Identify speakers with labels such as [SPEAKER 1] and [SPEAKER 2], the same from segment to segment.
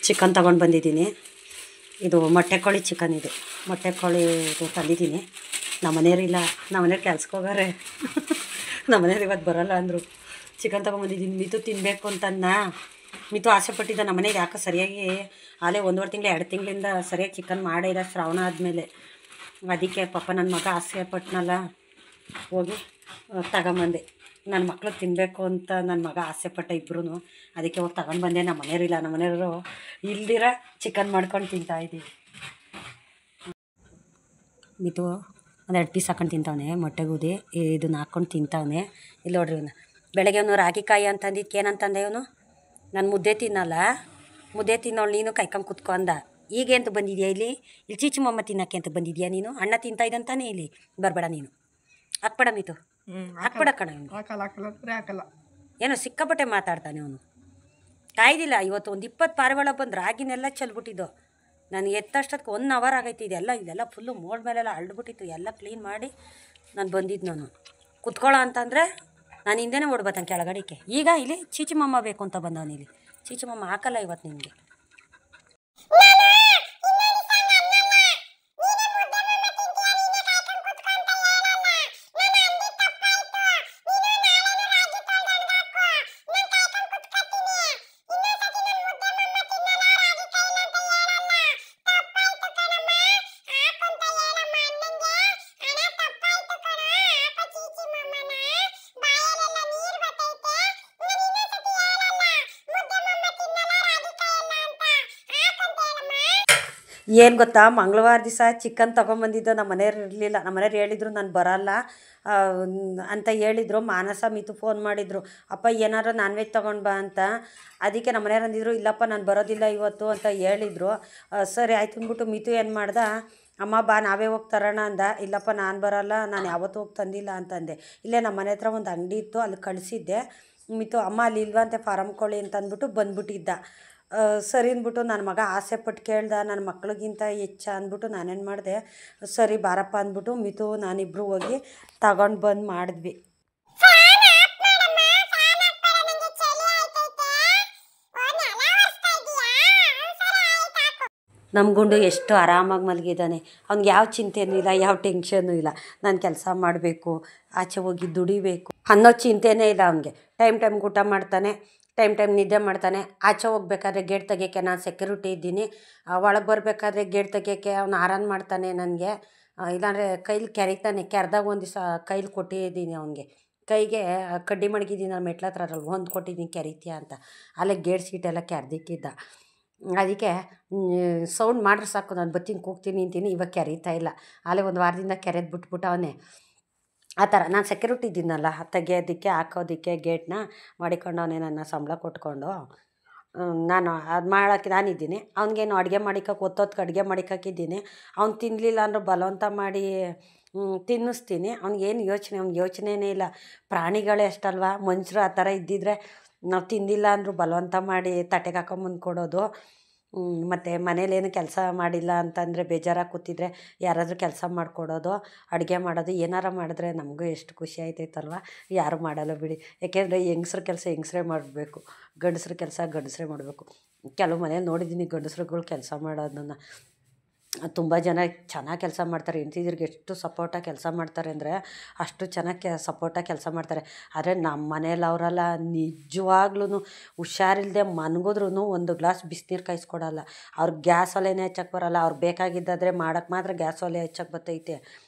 [SPEAKER 1] Chicken ತಗೊಂಡು ಬಂದಿದ್ದೀನಿ. ಇದು ಮೊಟ್ಟೆ ಕೋಳಿ ಚಿಕನ್. ಇದು ಮೊಟ್ಟೆ ಕೋಳಿ ಇದು ತಂದಿದ್ದೀನಿ. ನಮ್ಮನೆಯವರಿಲ್ಲ, ನಮ್ಮನೆಯವ್ರು ಕೆಲ್ಸಕ್ಕೆ ಹೋಗಾರೆ. ನಮ್ಮನೆಯವ್ರು ಇವತ್ತು ಬರೋಲ್ಲ ಅಂದರು. ಚಿಕನ್ ತೊಗೊಂಬಂದಿದ್ದೀನಿ. ಮಿತು ತಿನ್ನಬೇಕು ಅಂತನ್ನ. ಮಿತು ಆಸೆ ಪಟ್ಟಿದ್ದ. ನಮ್ಮನೆಗೆ ಯಾಕೆ ಸರಿಯಾಗಿ ಆಲೇ 1.5 ತಿಂಗಳು 2 ತಿಂಗಳಿಂದ ಸರಿಯಾಗಿ ಚಿಕನ್ ಮಾಡಿಲ್ಲ, ಶ್ರಾವಣ ಆದಮೇಲೆ. ಅದಕ್ಕೆ ಪಾಪ ನನ್ನ ಮಗ ಆಸೆ ಪಟ್ಟನಲ್ಲ, ಹೋಗಿ ತಗೊಂಬಂದೆ. ನನ್ನ ಮಕ್ಳು ತಿನ್ನಬೇಕು ಅಂತ ನನ್ನ ಮಗ ಆಸೆ ಪಟ್ಟ ಇಬ್ಬರೂ. ಅದಕ್ಕೆ ಹೋಗಿ ತಗೊಂಡು ಬಂದೆ. ನಮ್ಮ ಮನೆಯವರಿಲ್ಲ, ನಮ್ಮ ಮನೆಯವರು ಇಲ್ದಿರ ಚಿಕನ್ ಮಾಡ್ಕೊಂಡು ತಿಂತಾಯಿದ್ದೀವಿ. ಮಿತು ಒಂದು 2 ಪೀಸ್ ಹಾಕೊಂಡು ತಿಂತಾವನೆ. ಮೊಟ್ಟೆ ಗೋಧಿ ಇದನ್ನ ಹಾಕ್ಕೊಂಡು ತಿಂತಾವನೆ. ಇಲ್ಲಿ ನೋಡ್ರಿ, ಇವನು ಬೆಳಗ್ಗೆ ಅವನು ರಾಗಿಕಾಯಿ ಅಂತಂದಿದ್ದಕ್ಕೆ ಏನಂತಂದೆ ಇವನು, ನಾನು ಮುದ್ದೆ ತಿನ್ನಲ್ಲ, ಮುದ್ದೆ ತಿನ್ನೋಳು ನೀನು ಕಾಯ್ಕೊಂಡು ಕುತ್ಕೊ ಅಂದ. ಹೀಗೆ ಅಂತ ಬಂದಿದ್ಯಾ ಇಲ್ಲಿ ಚೀಚುಮಮ್ಮ ತಿನ್ನೋಕ್ಕೆ ಅಂತ ಬಂದಿದ್ಯಾ ನೀನು? ಅಣ್ಣ ತಿಂತಾ ಇದ್ದಂತಾನೆ ಇಲ್ಲಿ ಬರಬೇಡ ನೀನು. ಹಾಕ್ಬೇಡ ಮಿತು, ಹಾಕ್ಬೇಡ ಕಣ. ಇವನು ಏನೋ ಸಿಕ್ಕಾಪಟ್ಟೆ ಮಾತಾಡ್ತಾನೆ ಅವನು. ಕಾಯ್ದಿಲ್ಲ. ಇವತ್ತು ಒಂದು 20 ಪಾರಿವಾಳ ಬಂದು ರಾಗಿನೆಲ್ಲ ಚೆಲ್ಬಿಟ್ಟಿದ್ದು. ನಾನು ಎತ್ತಷ್ಟಕ್ಕೆ 1 ಅವರ್ ಆಗೈತಿ. ಇದೆಲ್ಲ ಫುಲ್ಲು ಮೋಡ್ ಮೇಲೆಲ್ಲ ಅಳ್ಬಿಟ್ಟಿತ್ತು. ಎಲ್ಲ ಕ್ಲೀನ್ ಮಾಡಿ ನಾನು ಬಂದಿದ್ದು. ನಾನು ಕುತ್ಕೊಳ್ಳೋ ಅಂತಂದರೆ ನಾನು ಹಿಂದೆನೇ ಓಡ್ಬತ್ತಾನೆ ಕೆಳಗಡಿಕೆ. ಈಗ ಇಲ್ಲಿ ಚೀಚುಮಮ್ಮ ಬೇಕು ಅಂತ ಬಂದವನು. ಇಲ್ಲಿ ಚೀಚುಮಮ್ಮ ಹಾಕಲ್ಲ ಇವತ್ತು ನಿನಗೆ. ಏನು ಗೊತ್ತಾ, ಮಂಗಳವಾರ ದಿವಸ ಚಿಕನ್ ತೊಗೊಂಬಂದಿದ್ದು. ನಮ್ಮ ಮನೆಯವ್ರು ಇರಲಿಲ್ಲ. ನಮ್ಮ ಮನೆಯವ್ರು ಹೇಳಿದರು ನಾನು ಬರೋಲ್ಲ ಅಂತ ಹೇಳಿದರು. ಮಾನಸ ಮಿತು ಫೋನ್ ಮಾಡಿದರು, ಅಪ್ಪ ಏನಾರು ನಾನ್ ವೆಜ್ ತೊಗೊಂಡು ಬಾ ಅಂತ. ಅದಕ್ಕೆ ನಮ್ಮ ಮನೆಯವ್ರು ಅಂದಿದ್ರು, ಇಲ್ಲಪ್ಪ ನಾನು ಬರೋದಿಲ್ಲ ಇವತ್ತು ಅಂತ ಹೇಳಿದರು. ಸರಿ ಆಯ್ತು ಅಂದ್ಬಿಟ್ಟು ಮಿತು ಏನು ಮಾಡ್ದೆ, ಅಮ್ಮ ಬಾ ನಾವೇ ಹೋಗಿ ತರೋಣ ಅಂದ. ಇಲ್ಲಪ್ಪ ನಾನು ಬರೋಲ್ಲ, ನಾನು ಯಾವತ್ತೂ ಹೋಗಿ ತಂದಿಲ್ಲ ಅಂತಂದೆ. ಇಲ್ಲೇ ನಮ್ಮ ಮನೆ ಹತ್ರ ಒಂದು ಅಂಗಡಿ ಇತ್ತು, ಅಲ್ಲಿ ಕಳಿಸಿದ್ದೆ. ಮಿತು ಅಮ್ಮ ಅಲ್ಲಿ ಇಲ್ವಂತೆ ಫಾರಮ್ ಕೋಳಿ ಅಂತ ಅಂದ್ಬಿಟ್ಟು ಬಂದ್ಬಿಟ್ಟಿದ್ದ. ಸರಿ ಅಂದ್ಬಿಟ್ಟು ನನ್ನ ಮಗ ಆಸೆ ಪಟ್ಟು ಕೇಳ್ದ, ನನ್ನ ಮಕ್ಳಿಗಿಂತ ಹೆಚ್ಚ ಅಂದ್ಬಿಟ್ಟು ನಾನೇನು ಮಾಡಿದೆ, ಸರಿ ಬಾರಪ್ಪ ಅಂದ್ಬಿಟ್ಟು ಮಿತು ನಾನಿಬ್ಬರು ಹೋಗಿ ತಗೊಂಡು ಬಂದು ಮಾಡಿದ್ವಿ. ನಮ್ಮ ಗುಂಡು ಎಷ್ಟು ಆರಾಮಾಗಿ ಮಲಗಿದ್ದಾನೆ. ಅವ್ನಿಗೆ ಯಾವ ಚಿಂತೆನೂ ಇಲ್ಲ, ಯಾವ ಟೆನ್ಷನ್ನೂ ಇಲ್ಲ. ನಾನು ಕೆಲಸ ಮಾಡಬೇಕು, ಆಚೆ ಹೋಗಿ ದುಡಿಬೇಕು ಅನ್ನೋ ಚಿಂತೆನೇ ಇಲ್ಲ ಅವನಿಗೆ. ಟೈಮ್ಗೆ ಊಟ ಮಾಡ್ತಾನೆ, ಟೈಮ್ ನಿದ್ದೆ ಮಾಡ್ತಾನೆ. ಆಚೆ ಹೋಗ್ಬೇಕಾದ್ರೆ ಗೇಟ್ ತೆಗಿಯೋಕ್ಕೆ ನಾನು ಸೆಕ್ಯೂರಿಟಿ ಇದ್ದೀನಿ. ಒಳಗೆ ಬರಬೇಕಾದ್ರೆ ಗೇಟ್ ತೆಗಿಯೋಕ್ಕೆ ಅವ್ನು ಆರಾನ್ ಮಾಡ್ತಾನೆ ನನಗೆ. ಇಲ್ಲಾಂದರೆ ಕೈಲಿ ಕೆರಿತಾನೆ. ಕೆರೆದಾಗ ಒಂದು ದಿವಸ ಕೈಲಿ ಕೊಟ್ಟಿದ್ದೀನಿ ಅವನಿಗೆ. ಕೈಗೆ ಕಡ್ಡಿ ಮಡಗಿದ್ದೀನಿ ನಾನು ಮೆಟ್ಲ ಹತ್ರ, ಅದ್ರಲ್ಲಿ ಒಂದು ಕೊಟ್ಟಿದ್ದೀನಿ ಕೆರಿತೀಯ ಅಂತ. ಅಲ್ಲೇ ಗೇಟ್ ಸೀಟೆಲ್ಲ ಕೆರೆದಿಕ್ಕಿದ್ದ. ಅದಕ್ಕೆ ಸೌಂಡ್ ಮಾಡ್ರೆ ಸಾಕು, ನಾನು ಬತ್ತೀನಿ ಕೂಗ್ತೀನಿ ನಿಂತೀನಿ. ಇವಾಗ ಕೆರೀತಾ ಇಲ್ಲ. ಅಲ್ಲೇ ಒಂದು ವಾರದಿಂದ ಕೆರೆದು ಬಿಟ್ಬಿಟ್ಟು ಅವನೇ. ಆ ಥರ ನಾನು ಸೆಕ್ಯೂರಿಟಿ ಇದ್ದೀನಲ್ಲ, ತೆಗಿಯೋದಕ್ಕೆ ಹಾಕೋದಕ್ಕೆ ಗೇಟ್ನ ಮಾಡಿಕೊಂಡವನೇ. ನನ್ನ ಸಂಬಳ ಕೊಟ್ಕೊಂಡು ನಾನು ಅದು ಮಾಡೋಕ್ಕೆ ನಾನಿದ್ದೀನಿ. ಅವ್ನಿಗೇನು ಅಡುಗೆ ಮಾಡಿಕೋಕೆ ಒತ್ತೊತ್ತಿಗೆ ಅಡುಗೆ ಮಾಡಿಕೋಕಿದ್ದೀನಿ. ಅವ್ನು ತಿನ್ನಲಿಲ್ಲ ಅಂದರೂ ಬಲವಂತ ಮಾಡಿ ತಿನ್ನಿಸ್ತೀನಿ. ಅವ್ನಿಗೇನು ಯೋಚನೆ, ಅವ್ನಿಗೆ ಯೋಚನೆಯೇ ಇಲ್ಲ. ಪ್ರಾಣಿಗಳೇ ಅಷ್ಟಲ್ವ, ಮನುಷ್ಯರು ಆ ಥರ ಇದ್ದಿದ್ರೆ ನಾವು ತಿಂದಿಲ್ಲ ಅಂದರೂ ಬಲವಂತ ಮಾಡಿ ತಟ್ಟೆಗೆ ಹಾಕೊಂಬಂದು ಕೊಡೋದು. ಮತ್ತು ಮನೇಲೇನು ಕೆಲಸ ಮಾಡಿಲ್ಲ ಅಂತಂದರೆ ಬೇಜಾರಾಗಿ ಕೂತಿದ್ರೆ ಯಾರಾದರೂ ಕೆಲಸ ಮಾಡಿಕೊಡೋದು, ಅಡುಗೆ ಮಾಡೋದು. ಏನಾರು ಮಾಡಿದ್ರೆ ನಮಗೂ ಎಷ್ಟು ಖುಷಿ ಆಯ್ತೈತಲ್ವ. ಯಾರು ಮಾಡಲ್ಲ ಬಿಡಿ. ಯಾಕೆಂದರೆ ಹೆಂಗಸ್ರ ಕೆಲಸ ಹೆಂಗಸ್ರೇ ಮಾಡಬೇಕು, ಗಂಡಸ್ರ ಕೆಲಸ ಗಂಡಸ್ರೇ ಮಾಡಬೇಕು. ಕೆಲವು ಮನೇಲಿ ನೋಡಿದ್ದೀನಿ ಗಂಡಸ್ರುಗಳು ಕೆಲಸ ಮಾಡೋದನ್ನು. ತುಂಬ ಜನ ಚೆನ್ನಾಗಿ ಕೆಲಸ ಮಾಡ್ತಾರೆ. ಹೆಂಡ್ತಿದ್ರಿಗೆ ಎಷ್ಟು ಸಪೋರ್ಟಾಗಿ ಕೆಲಸ ಮಾಡ್ತಾರೆ ಅಂದರೆ ಅಷ್ಟು ಚೆನ್ನಾಗಿ ಸಪೋರ್ಟಾಗಿ ಕೆಲಸ ಮಾಡ್ತಾರೆ. ಆದರೆ ನಮ್ಮ ಮನೇಲಿ ಅವರೆಲ್ಲ ನಿಜವಾಗ್ಲೂ ಹುಷಾರಿಲ್ಲದೆ ಮನ್ಗಿದ್ರೂ ಒಂದು ಗ್ಲಾಸ್ ಬಿಸಿನೀರು ಕಾಯಿಸ್ಕೊಡಲ್ಲ. ಅವ್ರಿಗೆ ಗ್ಯಾಸ್ ಒಲೆನೇ ಹಚ್ಚಕ್ಕೆ ಬರೋಲ್ಲ. ಅವ್ರು ಬೇಕಾಗಿದ್ದಾದರೆ ಮಾಡೋಕ್ಕೆ ಮಾತ್ರ ಗ್ಯಾಸ್ ಒಲೆ ಹಚ್ಚಕ್ಕೆ ಬರ್ತೈತೆ.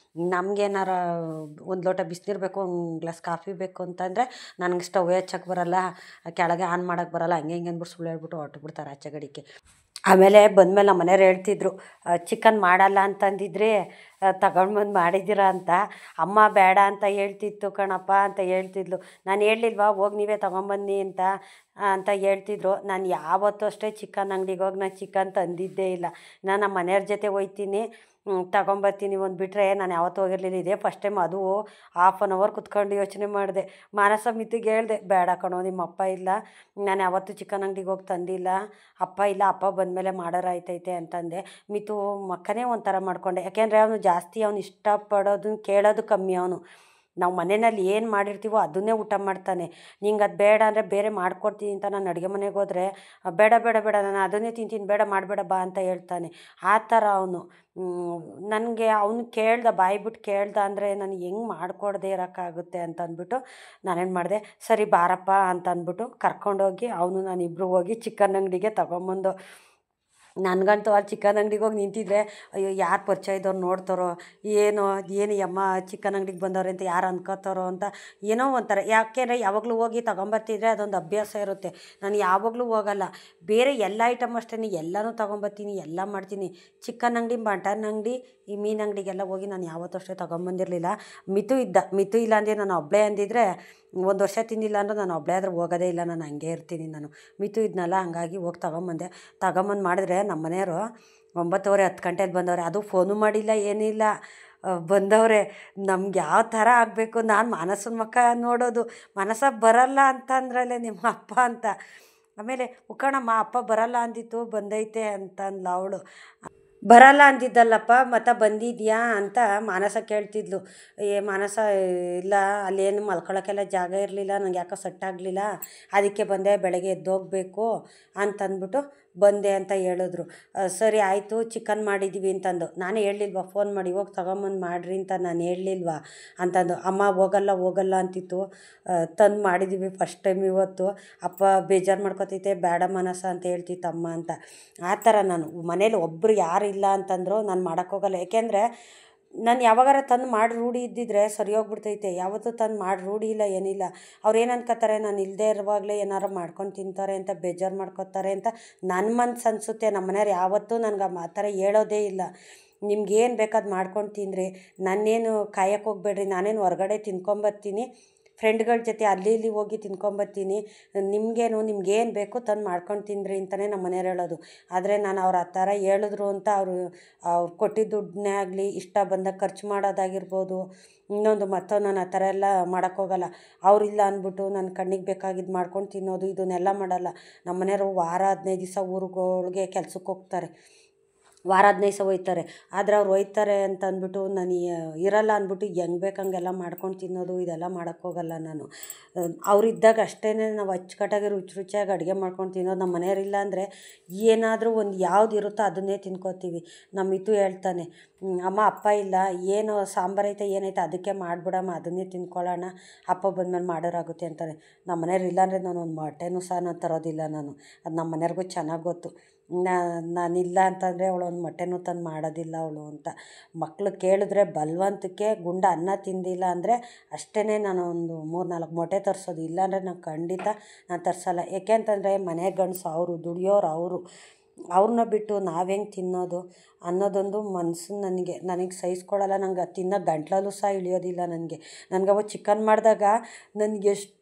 [SPEAKER 1] ನಮಗೇನಾರ ಒಂದು ಲೋಟ ಬಿಸಿನೀರು ಬೇಕು, ಒಂದು ಗ್ಲಾಸ್ ಕಾಫಿ ಬೇಕು ಅಂತಂದರೆ ನನಗೆ ಸ್ಟವ್ ಹಚ್ಚಕ್ಕೆ ಬರೋಲ್ಲ, ಕೆಳಗೆ ಆನ್ ಮಾಡೋಕ್ಕೆ ಬರೋಲ್ಲ, ಹಂಗೆ ಹಿಂಗೆ ಅಂದ್ಬಿಟ್ಟು ಸುಳ್ಳು ಹೇಳ್ಬಿಟ್ಟು ಹೊರಟುಬಿಡ್ತಾರೆ ಆಚೆ ಗಡಿಗೆ. ಆಮೇಲೆ ಬಂದಮೇಲೆ ನಮ್ಮ ಮನೆಯವ್ರು ಹೇಳ್ತಿದ್ರು, ಚಿಕನ್ ಮಾಡಲ್ಲ ಅಂತಂದಿದ್ರೆ ತಗೊಂಡು ಬಂದು ಮಾಡಿದ್ದೀರಾ ಅಂತ. ಅಮ್ಮ ಬೇಡ ಅಂತ ಹೇಳ್ತಿತ್ತು ಕಣಪ್ಪ ಅಂತ ಹೇಳ್ತಿದ್ಲು. ನಾನು ಹೇಳಲಿಲ್ವಾ ಹೋಗಿ ನೀವೇ ತೊಗೊಂಬನ್ನಿ ಅಂತ ಹೇಳ್ತಿದ್ರು. ನಾನು ಯಾವತ್ತೂ ಅಷ್ಟೇ ಚಿಕನ್ ಅಂಗಡಿಗೆ ಹೋಗಿ ನಾನು ಚಿಕನ್ ತಂದಿದ್ದೇ ಇಲ್ಲ. ನಾನು ನಮ್ಮ ಮನೆಯವ್ರ ಜೊತೆ ಹೋಗ್ತೀನಿ, ತಗೊಂಬರ್ತೀನಿ ಒಂದು ಬಿಟ್ಟರೆ ನಾನು ಯಾವತ್ತೂ ಹೋಗಿರಲಿಲ್ಲ. ಇದೇ ಫಸ್ಟ್ ಟೈಮ್. ಅದು 1/2 ಅವರ್ ಕುತ್ಕೊಂಡು ಯೋಚನೆ ಮಾಡಿದೆ. ಮಾನಸ ಮಿತಿಗೆ ಹೇಳಿದೆ, ಬೇಡ ಕಣೋ ನಿಮ್ಮ ಅಪ್ಪ ಇಲ್ಲ, ನಾನು ಯಾವತ್ತೂ ಚಿಕನ್ ಅಂಗಡಿಗೆ ಹೋಗಿ ತಂದಿಲ್ಲ, ಅಪ್ಪ ಇಲ್ಲ, ಅಪ್ಪ ಬಂದಮೇಲೆ ಮಾಡೋರಾಯ್ತೈತೆ ಅಂತಂದೆ. ಮಿತು ಮಕ್ಕನೇ ಒಂಥರ ಮಾಡಿಕೊಂಡೆ. ಯಾಕೆಂದರೆ ಅವನು ಜಾಸ್ತಿ ಇಷ್ಟಪಡೋದನ್ನ ಕೇಳೋದು ಕಮ್ಮಿ. ಅವನು ನಾವು ಮನೆಯಲ್ಲಿ ಏನು ಮಾಡಿರ್ತೀವೋ ಅದನ್ನೇ ಊಟ ಮಾಡ್ತಾನೆ. ನಿಂಗೆ ಅದು ಬೇಡ ಅಂದರೆ ಬೇರೆ ಮಾಡ್ಕೊಡ್ತೀನಿ ಅಂತ ನಾನು ಅಡುಗೆ ಮನೆಗೆ ಹೋದರೆ ಬೇಡ ಬೇಡ ಬೇಡ ನಾನು ಅದನ್ನೇ ತಿಂತೀನಿ, ಬೇಡ ಮಾಡಬೇಡ ಬಾ ಅಂತ ಹೇಳ್ತಾನೆ. ಆ ಥರ ಅವನು. ನನಗೆ ಅವನು ಬಾಯಿ ಬಿಟ್ಟು ಕೇಳ್ದ ಅಂದರೆ ನನಗೆ ಹೆಂಗೆ ಮಾಡಿಕೊಡದೆ ಇರೋಕ್ಕಾಗುತ್ತೆ ಅಂತ ಅಂದ್ಬಿಟ್ಟು ನಾನೇನು ಮಾಡಿದೆ, ಸರಿ ಬಾರಪ್ಪ ಅಂತ ಅಂದ್ಬಿಟ್ಟು ಕರ್ಕೊಂಡೋಗಿ ಅವನು ನಾನಿಬ್ಬರು ಹೋಗಿ ಚಿಕನ್ ಅಂಗಡಿಗೆ ತಗೊಂಬಂದು. ನನಗಂತೂ ಅಲ್ಲಿ ಚಿಕನ್ ಅಂಗಡಿಗೆ ಹೋಗಿ ನಿಂತಿದ್ರೆ ಅಯ್ಯೋ ಯಾರು ಪರಿಚಯ ಇದ್ದವ್ರು ನೋಡ್ತಾರೋ ಏನೋ, ಏನು ಅಮ್ಮ ಚಿಕನ್ ಅಂಗಡಿಗೆ ಬಂದವ್ರೆ ಅಂತ ಯಾರು ಅನ್ಕೋತಾರೋ ಅಂತ ಏನೋ ಒಂಥರ. ಯಾಕೆಂದರೆ ಯಾವಾಗಲೂ ಹೋಗಿ ತಗೊಂಬರ್ತಿದ್ರೆ ಅದೊಂದು ಅಭ್ಯಾಸ ಇರುತ್ತೆ. ನಾನು ಯಾವಾಗಲೂ ಹೋಗಲ್ಲ, ಬೇರೆ ಎಲ್ಲ ಐಟಮ್ ಅಷ್ಟೇ ಎಲ್ಲನೂ ತೊಗೊಂಬರ್ತೀನಿ, ಎಲ್ಲ ಮಾಡ್ತೀನಿ. ಚಿಕನ್ ಅಂಗಡಿ, ಮಟನ್ ಅಂಗಡಿ, ಈ ಮೀನು ಅಂಗಡಿಗೆಲ್ಲ ಹೋಗಿ ನಾನು ಯಾವತ್ತೂ ಅಷ್ಟೇ ತೊಗೊಂಬಂದಿರಲಿಲ್ಲ. ಮಿತು ಇಲ್ಲ ಅಂದರೆ ನಾನು ಒಬ್ಬಳೇ ಅಂದಿದ್ರೆ 1 ವರ್ಷ ತಿಂದಿಲ್ಲ ಅಂದ್ರೆ ನಾನು ಒಬ್ಬಳೇ ಆದರೂ ಹೋಗೋದೇ ಇಲ್ಲ, ನಾನು ಹಂಗೆ ಇರ್ತೀನಿ. ಮಿತು ಇದ್ನಲ್ಲ, ಹಂಗಾಗಿ ಹೋಗಿ ತಗೊಂಬಂದು ಮಾಡಿದ್ರೆ ನಮ್ಮ ಮನೆಯವರು 9:30 10 ಗಂಟೆಲಿ ಬಂದವ್ರೆ. ಅದು ಫೋನು ಮಾಡಿಲ್ಲ, ಏನಿಲ್ಲ, ಬಂದವ್ರೆ. ನಮ್ಗೆ ಯಾವ ಥರ ಆಗಬೇಕು, ನಾನು ಮಾನಸನ ಮುಖ ನೋಡೋದು. ಮಾನಸ ಬರಲ್ಲ ಅಂತ ಅಂದ್ರಲ್ಲೇ ನಿಮ್ಮ ಅಪ್ಪ ಅಂತ. ಆಮೇಲೆ ಉಕ್ಕಣಮ್ಮ ಅಪ್ಪ ಬರಲ್ಲ ಅಂದಿತ್ತು, ಬಂದೈತೆ ಅಂತ ಅಂದ್ಲ ಅವಳು. ಬರಲ್ಲ ಅಂದಿದ್ದಲ್ಲಪ್ಪ ಮತ್ತು ಬಂದಿದ್ಯಾ ಅಂತ ಮಾನಸ ಕೇಳ್ತಿದ್ಲು. ಮಾನಸ ಇಲ್ಲ, ಅಲ್ಲೇನು ಮಲ್ಕೊಳ್ಳೋಕ್ಕೆಲ್ಲ ಜಾಗ ಇರಲಿಲ್ಲ, ನನಗೆ ಯಾಕೋ ಸೆಟ್ಟಾಗಲಿಲ್ಲ, ಅದಕ್ಕೆ ಬಂದೆ, ಬೆಳಗ್ಗೆ ಎದ್ದೋಗಬೇಕು ಅಂತಂದ್ಬಿಟ್ಟು ಬಂದೆ ಅಂತ ಹೇಳಿದ್ರು. ಸರಿ ಆಯಿತು, ಚಿಕನ್ ಮಾಡಿದ್ದೀವಿ ಅಂತಂದು. ನಾನೇ ಹೇಳಲಿಲ್ವಾ ಫೋನ್ ಮಾಡಿ ಹೋಗಿ ತಗೊಂಬಂದು ಮಾಡಿರಿ ಅಂತ ನಾನು ಹೇಳಲಿಲ್ವಾ ಅಂತಂದು. ಅಮ್ಮ ಹೋಗಲ್ಲ ಅಂತಿತ್ತು, ತಂದು ಮಾಡಿದ್ದೀವಿ ಫಸ್ಟ್ ಟೈಮ್ ಇವತ್ತು, ಅಪ್ಪ ಬೇಜಾರು ಮಾಡ್ಕೊತೈತೆ, ಬೇಡ ಮಾನಸ ಅಂತ ಹೇಳ್ತಿತ್ತಮ್ಮ ಅಂತ. ಆ ಥರ ನಾನು ಮನೇಲಿ ಒಬ್ಬರು ಯಾರು ಇಲ್ಲ ಅಂತಂದ್ರು ನಾನು ಮಾಡೋಕ್ಕೋಗಲ್ಲ. ಏಕೆಂದರೆ ನಾನು ಯಾವಾಗಾರ ತಂದು ಮಾಡಿ ರೂಢಿ ಇದ್ದಿದ್ರೆ ಸರಿ ಹೋಗ್ಬಿಡ್ತೈತೆ. ಯಾವತ್ತೂ ತಂದು ಮಾಡಿ ರೂಢಿ ಇಲ್ಲ, ಏನಿಲ್ಲ. ಅವ್ರು ಏನು ಅನ್ಕೋತಾರೆ, ನಾನು ಇಲ್ಲದೇ ಇರುವಾಗಲೇ ಏನಾರು ಮಾಡ್ಕೊಂಡು ತಿಂತಾರೆ ಅಂತ, ಬೇಜಾರು ಮಾಡ್ಕೊತಾರೆ ಅಂತ ನನ್ನ ಮನ್ಸು ಅನಿಸುತ್ತೆ. ನಮ್ಮ ಮನೆಯವ್ರು ಯಾವತ್ತೂ ನನಗೆ ಆ ಥರ ಹೇಳೋದೇ ಇಲ್ಲ. ನಿಮ್ಗೇನು ಬೇಕಾದು ಮಾಡ್ಕೊಂಡು ತಿನ್ನಿರಿ, ನನ್ನೇನು ಕಾಯಕ್ಕೆ ಹೋಗ್ಬೇಡ್ರಿ, ನಾನೇನು ಹೊರಗಡೆ ತಿನ್ಕೊಂಬರ್ತೀನಿ, ಫ್ರೆಂಡ್ಗಳ ಜೊತೆ ಅಲ್ಲಿ ಇಲ್ಲಿ ಹೋಗಿ ತಿನ್ಕೊಂಬರ್ತೀನಿ, ನಿಮ್ಗೇನು ಬೇಕು ತಂದು ಮಾಡ್ಕೊಂಡು ತಿನ್ನಿರಿ ಅಂತಲೇ ನಮ್ಮ ಮನೆಯವ್ರು ಹೇಳೋದು. ಆದರೆ ನಾನು ಅವ್ರು ಆ ಥರ ಹೇಳಿದ್ರು ಅಂತ ಅವ್ರು ಕೊಟ್ಟಿದ್ದ ದುಡ್ಡನ್ನೇ ಆಗಲಿ, ಇಷ್ಟ ಬಂದಾಗ ಖರ್ಚು ಮಾಡೋದಾಗಿರ್ಬೋದು, ಮತ್ತೊಂದು ನಾನು ಆ ಥರ ಎಲ್ಲ ಮಾಡೋಕ್ಕೋಗಲ್ಲ. ಅವರಿಲ್ಲ ಅಂದ್ಬಿಟ್ಟು ನನ್ನ ಕಣ್ಣಿಗೆ ಬೇಕಾಗಿದ್ದು ಮಾಡ್ಕೊಂಡು ತಿನ್ನೋದು ಇದನ್ನೆಲ್ಲ ಮಾಡಲ್ಲ. ನಮ್ಮ ಮನೆಯವರು ವಾರ 15 ದಿವಸ ಊರುಗಳಿಗೆ ಕೆಲ್ಸಕ್ಕೆ ಹೋಗ್ತಾರೆ, ವಾರ 15 ದಿವಸ ಹೋಗ್ತಾರೆ. ಆದರೆ ಅವ್ರು ಹೋಗ್ತಾರೆ ಅಂತ ಅಂದ್ಬಿಟ್ಟು ನಾನು ಇರಲ್ಲ ಅಂದ್ಬಿಟ್ಟು ಹೆಂಗೆ ಬೇಕು ಹಂಗೆಲ್ಲ ಮಾಡ್ಕೊಂಡು ತಿನ್ನೋದು ಇದೆಲ್ಲ ಮಾಡೋಕ್ಕೋಗಲ್ಲ ನಾನು. ಅವರಿದ್ದಾಗ ಅಷ್ಟೇ ನಾವು ಅಚ್ಚುಕಟ್ಟಾಗಿ ರುಚಿಯಾಗಿ ಅಡುಗೆ ಮಾಡ್ಕೊಂಡು ತಿನ್ನೋದು. ನಮ್ಮ ಮನೆಯವರಿಲ್ಲ ಅಂದರೆ ಏನಾದರೂ ಒಂದು ಯಾವ್ದು ಇರುತ್ತೋ ಅದನ್ನೇ ತಿನ್ಕೋತೀವಿ. ನಮ್ಮ ಮಿತು ಹೇಳ್ತಾನೆ, ಅಮ್ಮ ಅಪ್ಪ ಇಲ್ಲ, ಏನು ಸಾಂಬಾರು ಐತೆ ಏನೈತೆ ಅದಕ್ಕೆ ಮಾಡಿಬಿಡಮ್ಮ, ಅದನ್ನೇ ತಿನ್ಕೊಳ್ಳೋಣ, ಅಪ್ಪ ಬಂದಮೇಲೆ ಮಾಡೋರಾಗುತ್ತೆ ಅಂತಾರೆ. ನಮ್ಮ ಮನೆಯವ್ರು ಇಲ್ಲಾಂದರೆ ನಾನು ಒಂದು ಮೊಟ್ಟೆನೂ ಸಹ ನಾನು ತರೋದಿಲ್ಲ. ಅದು ನಮ್ಮ ಮನೆಯವ್ರಿಗೂ ಚೆನ್ನಾಗಿ ಗೊತ್ತು. ನಾನಿಲ್ಲ ಅಂತಂದರೆ ಅವಳು ಒಂದು ಮೊಟ್ಟೆನೂ ತಂದು ಮಾಡೋದಿಲ್ಲ ಅವಳು ಅಂತ. ಮಕ್ಕಳು ಕೇಳಿದ್ರೆ ಬಲವಂತಕ್ಕೆ ಗುಂಡ ಅನ್ನ ತಿಂದಿಲ್ಲ ಅಂದರೆ ಅಷ್ಟೇ ನಾನು ಒಂದು 3-4 ಮೊಟ್ಟೆ ತರಿಸೋದು. ಇಲ್ಲಾಂದರೆ ನಾನು ಖಂಡಿತ ನಾನು ತರಿಸಲ್ಲ. ಏಕೆ ಅಂತಂದರೆ ಮನೆ ಗಂಡಸು ಅವರು, ದುಡಿಯೋರು ಅವರು, ಅವ್ರನ್ನ ಬಿಟ್ಟು ನಾವು ಹೆಂಗೆ ತಿನ್ನೋದು ಅನ್ನೋದೊಂದು ಮನಸ್ಸು ನನಗೆ ಸಹಿಸ್ಕೊಳ್ಳಲ್ಲ. ನಂಗೆ ತಿನ್ನೋ ಗಂಟ್ಲಲ್ಲೂ ಸಹ ಇಳಿಯೋದಿಲ್ಲ. ನನಗೆ ಅವತ್ತು ಚಿಕನ್ ಮಾಡಿದಾಗ ನನಗೆಷ್ಟು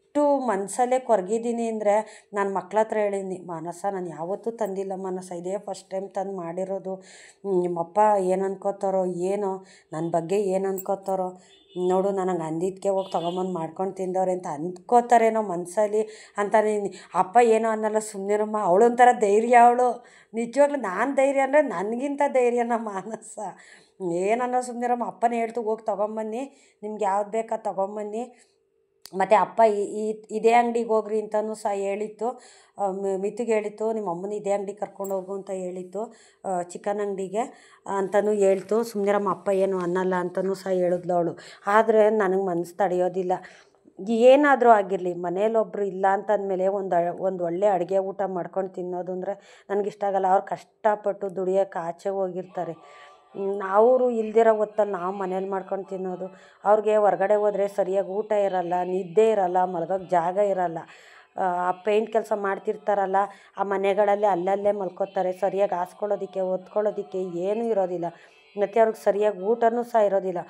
[SPEAKER 1] ಮನಸ್ಸಲ್ಲೇ ಕೊರಗಿದ್ದೀನಿ ಅಂದರೆ ನಾನು ಮಕ್ಳ ಹತ್ರ ಹೇಳಿದ್ದೀನಿ, ಮಾನಸ ನಾನು ಯಾವತ್ತೂ ತಂದಿಲ್ಲ ಮಾನಸ, ಇದೇ ಫಸ್ಟ್ ಟೈಮ್ ತಂದು ಮಾಡಿರೋದು, ನಿಮ್ಮಪ್ಪ ಏನು ಅನ್ಕೋತಾರೋ ಏನೋ, ನನ್ನ ಬಗ್ಗೆ ಏನು ಅನ್ಕೋತಾರೋ ನೋಡು, ನನಗೆ ಅಂದಿದ್ದಕ್ಕೆ ಹೋಗಿ ತೊಗೊಂಬಂದು ಮಾಡ್ಕೊಂಡು ತಿಂದವ್ರೆ ಅಂತ ಅಂದ್ಕೋತಾರೇನೋ ಮನಸ್ಸಲ್ಲಿ ಅಂತಾನೆ. ಅಪ್ಪ ಏನೋ ಅನ್ನಲ್ಲ, ಸುಮ್ಮನಿರಮ್ಮ, ಅವಳೊಂಥರ ಧೈರ್ಯ. ಅವಳು ನಿಜವಾಗ್ಲೂ ನಾನು ಧೈರ್ಯ ಅಂದರೆ ನನಗಿಂತ ಧೈರ್ಯನ ಮಾನಸ. ಏನನ್ನೋ ಸುಮ್ಮನಿರಮ್ಮ, ಅಪ್ಪನೇ ಹೇಳ್ತು ಹೋಗಿ ತೊಗೊಂಬನ್ನಿ, ನಿಮ್ಗೆ ಯಾವ್ದು ಬೇಕಾ ತೊಗೊಂಬನ್ನಿ. ಮತ್ತು ಅಪ್ಪ ಇದೇ ಅಂಗಡಿಗೆ ಹೋಗ್ರಿ ಅಂತಲೂ ಸಹ ಹೇಳಿತ್ತು, ಮಿತಿಗೆ ಹೇಳಿತ್ತು, ನಿಮ್ಮ ಅಮ್ಮನ ಇದೇ ಅಂಗಡಿಗೆ ಕರ್ಕೊಂಡು ಹೋಗು ಅಂತ ಹೇಳಿತ್ತು, ಚಿಕನ್ ಅಂಗಡಿಗೆ ಅಂತಲೂ ಹೇಳ್ತು. ಸುಮ್ಮನಿರಮ್ಮ ಅಪ್ಪ ಏನು ಅನ್ನಲ್ಲ ಅಂತಲೂ ಸಹ ಹೇಳಿದ್ಲು ಅವಳು. ಆದರೆ ನನಗೆ ಮನಸ್ಸು ತಡೆಯೋದಿಲ್ಲ. ಏನಾದರೂ ಆಗಿರಲಿ, ಮನೇಲೊಬ್ಬರು ಇಲ್ಲ ಅಂತಂದಮೇಲೆ ಒಂದು ಒಳ್ಳೆ ಅಡುಗೆ ಊಟ ಮಾಡ್ಕೊಂಡು ತಿನ್ನೋದು ಅಂದರೆ ನನಗಿಷ್ಟ ಆಗಲ್ಲ. ಅವ್ರು ಕಷ್ಟಪಟ್ಟು ದುಡಿಯೋಕೆ ಆಚೆ ಹೋಗಿರ್ತಾರೆ, ಅವರು ಇಲ್ದಿರೋ ಹೊತ್ತಲ್ಲಿ ನಾವು ಮನೇಲಿ ಮಾಡ್ಕೊಂಡು ತಿನ್ನೋದು. ಅವ್ರಿಗೆ ಹೊರಗಡೆ ಹೋದರೆ ಸರಿಯಾಗಿ ಊಟ ಇರಲ್ಲ, ನಿದ್ದೆ ಇರಲ್ಲ, ಮಲ್ಗೋಕ್ಕೆ ಜಾಗ ಇರಲ್ಲ. ಆ ಪೇಂಟ್ ಕೆಲಸ ಮಾಡ್ತಿರ್ತಾರಲ್ಲ, ಆ ಮನೆಗಳಲ್ಲಿ ಅಲ್ಲಲ್ಲೇ ಮಲ್ಕೋತಾರೆ, ಸರಿಯಾಗಿ ಹಾಸ್ಕೊಳ್ಳೋದಕ್ಕೆ ಹೊತ್ಕೊಳ್ಳೋದಕ್ಕೆ ಏನೂ ಇರೋದಿಲ್ಲ. ಮತ್ತು ಅವ್ರಿಗೆ ಸರಿಯಾಗಿ ಊಟನೂ ಸಹ ಇರೋದಿಲ್ಲ.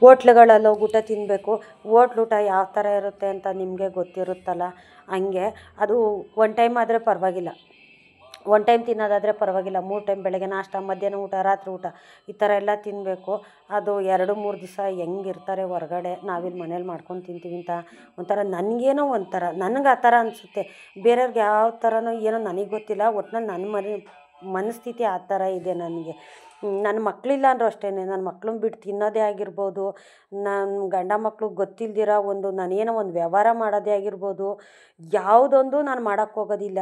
[SPEAKER 1] ಹೋಟ್ಲುಗಳಲ್ಲಿ ಹೋಗಿ ಊಟ ತಿನ್ನಬೇಕು. ಹೋಟ್ಲು ಊಟ ಯಾವ ಥರ ಇರುತ್ತೆ ಅಂತ ನಿಮಗೆ ಗೊತ್ತಿರುತ್ತಲ್ಲ, ಹಂಗೆ ಅದು 1 ಟೈಮ್ ಆದರೆ ಪರವಾಗಿಲ್ಲ, 1 ಟೈಮ್ ತಿನ್ನೋದಾದರೆ ಪರವಾಗಿಲ್ಲ. 3 ಟೈಮ್ ಬೆಳಗ್ಗೆ ನಾಷ್ಟ, ಮಧ್ಯಾಹ್ನ ಊಟ, ರಾತ್ರಿ ಊಟ ಈ ಥರ ಎಲ್ಲ ತಿನ್ನಬೇಕು. ಅದು 2-3 ದಿವಸ ಹೆಂಗಿರ್ತಾರೆ ಹೊರಗಡೆ, ನಾವಿಲ್ಲಿ ಮನೇಲಿ ಮಾಡ್ಕೊಂಡು ತಿಂತೀವಿ ಅಂತ ಒಂಥರ ನನಗೇನೋ ಒಂಥರ, ನನಗೆ ಆ ಥರ ಅನಿಸುತ್ತೆ. ಬೇರೆಯವ್ರಿಗೆ ಯಾವ ಥರನೋ ಏನೋ ನನಗೆ ಗೊತ್ತಿಲ್ಲ. ಒಟ್ನಲ್ಲಿ ಮನಸ್ಥಿತಿ ಆ ಥರ ಇದೆ ನನಗೆ. ನನ್ನ ಮಕ್ಕಳಿಲ್ಲ ಅಂದರೂ ಅಷ್ಟೇ, ನನ್ನ ಮಕ್ಳನ್ನ ಬಿಟ್ಟು ತಿನ್ನೋದೇ ಆಗಿರ್ಬೋದು, ನನ್ನ ಗಂಡ ಮಕ್ಳಿಗೆ ಗೊತ್ತಿಲ್ದಿರ ನಾನೇನೋ ಒಂದು ವ್ಯವಹಾರ ಮಾಡೋದೇ ಆಗಿರ್ಬೋದು, ಯಾವುದೊಂದು ನಾನು ಮಾಡೋಕ್ಕೆ ಹೋಗೋದಿಲ್ಲ.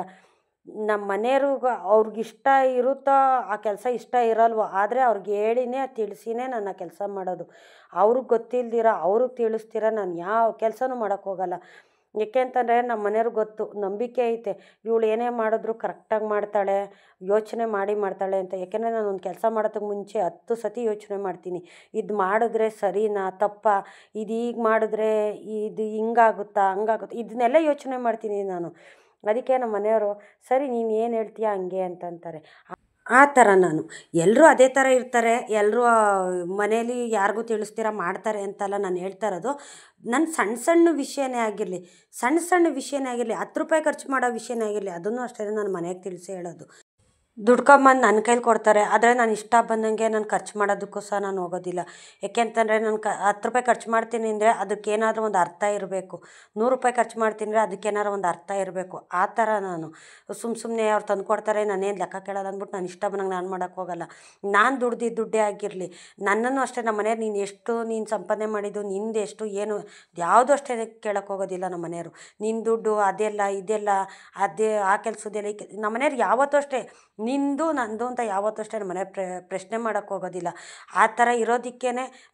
[SPEAKER 1] ನಮ್ಮ ಮನೆಯವ್ರಿಗೆ ಅವ್ರಿಗಿಷ್ಟ ಇರುತ್ತೋ ಆ ಕೆಲಸ, ಇಷ್ಟ ಇರಲ್ವೋ, ಆದರೆ ಅವ್ರಿಗೆ ಹೇಳಿನೇ ತಿಳಿಸಿನೇ ನಾನು ಆ ಕೆಲಸ ಮಾಡೋದು. ಅವ್ರಿಗೆ ಗೊತ್ತಿಲ್ದಿರ ಅವ್ರಿಗೆ ತಿಳಿಸ್ತೀರ ನಾನು ಯಾವ ಕೆಲಸನೂ ಮಾಡೋಕ್ಕೆ ಹೋಗಲ್ಲ. ಏಕೆ ಅಂತಂದರೆ ನಮ್ಮ ಮನೆಯವ್ರಿಗೆ ಗೊತ್ತು, ನಂಬಿಕೆ ಐತೆ, ಇವಳು ಏನೇ ಮಾಡಿದ್ರು ಕರೆಕ್ಟಾಗಿ ಮಾಡ್ತಾಳೆ, ಯೋಚನೆ ಮಾಡಿ ಮಾಡ್ತಾಳೆ ಅಂತ. ಯಾಕೆಂದರೆ ನಾನು ಒಂದು ಕೆಲಸ ಮಾಡೋದಕ್ಕೆ ಮುಂಚೆ 10 ಸತಿ ಯೋಚನೆ ಮಾಡ್ತೀನಿ. ಇದು ಮಾಡಿದ್ರೆ ಸರಿನಾ ತಪ್ಪಾ, ಇದು ಈಗ ಮಾಡಿದ್ರೆ ಇದು ಹಿಂಗಾಗುತ್ತಾ ಹಂಗಾಗುತ್ತಾ, ಇದನ್ನೆಲ್ಲ ಯೋಚನೆ ಮಾಡ್ತೀನಿ ನಾನು. ಅದಕ್ಕೆ ನಮ್ಮ ಮನೆಯವರು ಸರಿ ನೀನು ಏನು ಹೇಳ್ತೀಯ ಹಂಗೆ ಅಂತಂತಾರೆ. ಆ ಥರ ನಾನು. ಎಲ್ಲರೂ ಅದೇ ಥರ ಇರ್ತಾರೆ, ಎಲ್ಲರೂ ಮನೇಲಿ ಯಾರಿಗೂ ತಿಳಿಸ್ತೀರ ಮಾಡ್ತಾರೆ ಅಂತಲ್ಲ ನಾನು ಹೇಳ್ತಾ ಇರೋದು. ನನ್ನ ಸಣ್ಣ ಸಣ್ಣ ವಿಷಯನೇ ಆಗಿರಲಿ, ಸಣ್ಣ ವಿಷಯನೇ ಆಗಿರಲಿ, 10 ರೂಪಾಯಿ ಖರ್ಚು ಮಾಡೋ ವಿಷಯನೇ ಆಗಿರಲಿ, ಅದನ್ನು ಅಷ್ಟೇ ನಾನು ಮನೆಗೆ ತಿಳಿಸಿ ಹೇಳೋದು. ದುಡ್ಕೊಂಬಂದು ನನ್ನ ಕೈಲಿ ಕೊಡ್ತಾರೆ, ಆದರೆ ನಾನು ಇಷ್ಟ ಬಂದಂಗೆ ನಾನು ಖರ್ಚು ಮಾಡೋದಕ್ಕೂ ಸಹ ನಾನು ಹೋಗೋದಿಲ್ಲ. ಯಾಕೆ ಅಂತಂದರೆ ನಾನು 10 ರೂಪಾಯಿ ಖರ್ಚು ಮಾಡ್ತೀನಿ ಅಂದರೆ ಅದಕ್ಕೇನಾದರೂ ಒಂದು ಅರ್ಥ ಇರಬೇಕು. 100 ರೂಪಾಯಿ ಖರ್ಚು ಮಾಡ್ತೀನಿ ಅಂದರೆ ಅದಕ್ಕೇನಾದ್ರು ಒಂದು ಅರ್ಥ ಇರಬೇಕು. ಆ ಥರ ನಾನು ಸುಮ್ಮನೆ ಅವ್ರು ತಂದು ಕೊಡ್ತಾರೆ, ನಾನೇನು ಲೆಕ್ಕ ಕೇಳೋಲ್ಲ ಅಂದ್ಬಿಟ್ಟು ನಾನು ಇಷ್ಟ ಬಂದಂಗೆ ನಾನು ಮಾಡೋಕ್ಕೆ ಹೋಗಲ್ಲ. ನಾನು ದುಡ್ದಿದ್ದು ದುಡ್ಡೇ ಆಗಿರಲಿ, ನನ್ನನ್ನು ಅಷ್ಟೇ ನಮ್ಮ ಮನೆಯವ್ರು ನೀನು ಸಂಪಾದನೆ ಮಾಡಿದ್ದು ನಿಂದು ಎಷ್ಟು ಏನು ಯಾವುದೂ ಅಷ್ಟೇ ಕೇಳೋಕ್ಕೆ ಹೋಗೋದಿಲ್ಲ ನಮ್ಮ ಮನೆಯವರು. ನಿನ್ನ ದುಡ್ಡು ಅದೆಲ್ಲ ಇದೆಲ್ಲ ಅದೇ ಆ ಕೆಲಸದೆಲ್ಲ ನಮ್ಮ ಮನೆಯವ್ರು ಯಾವತ್ತೂ ಅಷ್ಟೇ ನಿಂದು ನಂದು ಅಂತ ಯಾವತ್ತೂ ಅಷ್ಟೇ ನಮ್ಮ ಮನೆ ಪ್ರಶ್ನೆ ಮಾಡೋಕ್ಕೆ ಹೋಗೋದಿಲ್ಲ. ಆ ಥರ ಇರೋದಕ್ಕೇ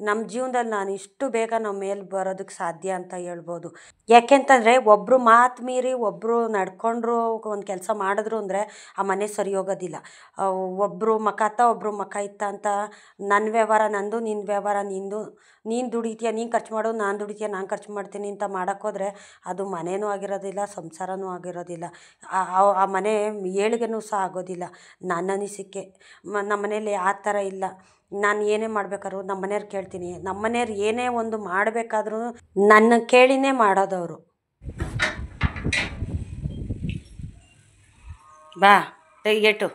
[SPEAKER 1] ನಮ್ಮ ಜೀವನದಲ್ಲಿ ನಾನು ಇಷ್ಟು ಬೇಗ ನಮ್ಮ ಮೇಲೆ ಬರೋದಕ್ಕೆ ಸಾಧ್ಯ ಅಂತ ಹೇಳ್ಬೋದು. ಯಾಕೆಂತಂದರೆ ಒಬ್ಬರು ಮಾತು ಮೀರಿ ಒಬ್ಬರು ನಡ್ಕೊಂಡ್ರು ಒಂದು ಕೆಲಸ ಮಾಡಿದ್ರು ಅಂದರೆ ಆ ಮನೆ ಸರಿ ಹೋಗೋದಿಲ್ಲ. ಒಬ್ಬರು ಒಬ್ಬರು ಮುಖ ಇತ್ತ ಅಂತ ನನ್ನ ವ್ಯವಹಾರ ನಂದು, ನಿನ್ನ ವ್ಯವಹಾರ ನಿಂದು, ನೀನು ದುಡಿತೀಯ ನೀನು ಖರ್ಚು ಮಾಡೋದು, ನಾನು ದುಡಿತೀಯ ನಾನು ಖರ್ಚು ಮಾಡ್ತೀನಿ ಅಂತ ಮಾಡೋಕ್ಕೋದ್ರೆ ಅದು ಮನೆಯೂ ಆಗಿರೋದಿಲ್ಲ, ಸಂಸಾರನೂ ಆಗಿರೋದಿಲ್ಲ, ಆ ಮನೆ ಏಳಿಗೆನೂ ಸಹ ಆಗೋದಿಲ್ಲ. ನನ್ನ ಅನಿಸಿಕೆ ನಮ್ಮ ಮನೇಲಿ ಆ ಥರ ಇಲ್ಲ. ನಾನು ಏನೇ ಮಾಡ್ಬೇಕಾದ್ರೂ ನಮ್ಮ ಮನೆಯವ್ರು ಕೇಳ್ತೀನಿ, ನಮ್ಮ ಮನೆಯವ್ರು ಏನೇ ಒಂದು ಮಾಡಬೇಕಾದ್ರೂ ನನ್ನ ಕೇಳಿನೇ ಮಾಡೋದವರು. ಬಾ ತೆಗೆಟು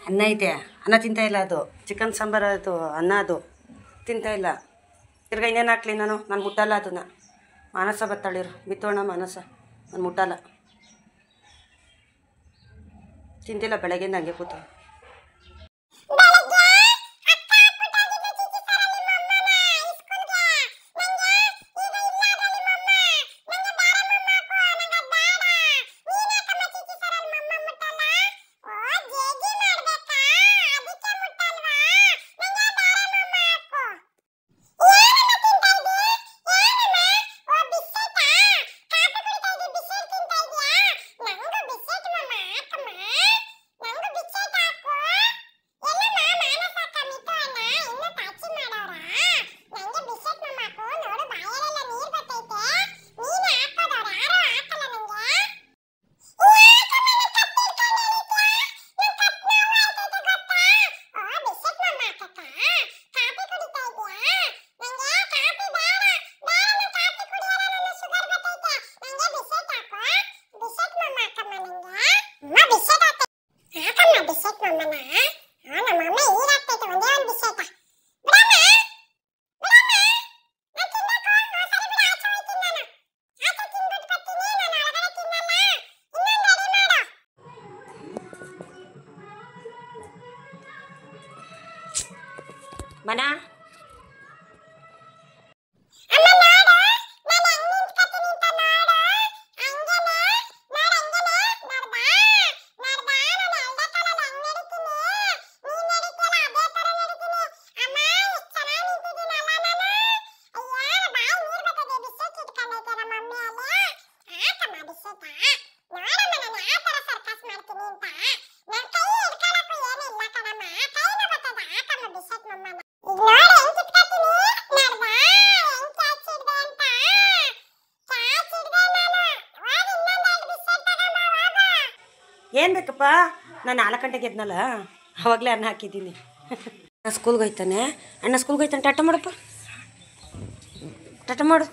[SPEAKER 1] ಅನ್ನ ಐತೆ, ಅನ್ನ ತಿಂತಾಯಿಲ್ಲ, ಅದು ಚಿಕನ್ ಸಾಂಬಾರು, ಅದು ಅನ್ನ ಅದು ತಿಂತಾಯಿಲ್ಲ. ತಿರ್ಗಾ ಇನ್ನೇನು ಹಾಕ್ಲಿ ನಾನು ಮುಟ್ಟಲ್ಲ ಅದನ್ನು. ಮಾನಸ ಬತ್ತಾಳಿರು ಬಿತ್ತೋಣ ಮಾನಸ, ನಾನು ಮುಟ್ಟಲ್ಲ, ತಿಂತಿಲ್ಲ ಬೆಳಗ್ಗೆಯಿಂದ ಹಂಗೆ ಕೂತು. ಮನ ಏನು ಬೇಕಪ್ಪ? ನಾನು 4 ಗಂಟೆಗೆ ಎದ್ನಲ್ಲ, ಅವಾಗಲೇ ಅನ್ನ ಹಾಕಿದ್ದೀನಿ. ಸ್ಕೂಲ್ಗೆ ಹೋಯ್ತಾನೆ, ಅಣ್ಣ ಸ್ಕೂಲ್ಗೆ ಹೋಯ್ತಾನೆ. ಟಾಟಾ ಮಾಡಪ್ಪ, ಟಾಟಾ ಮಾಡು.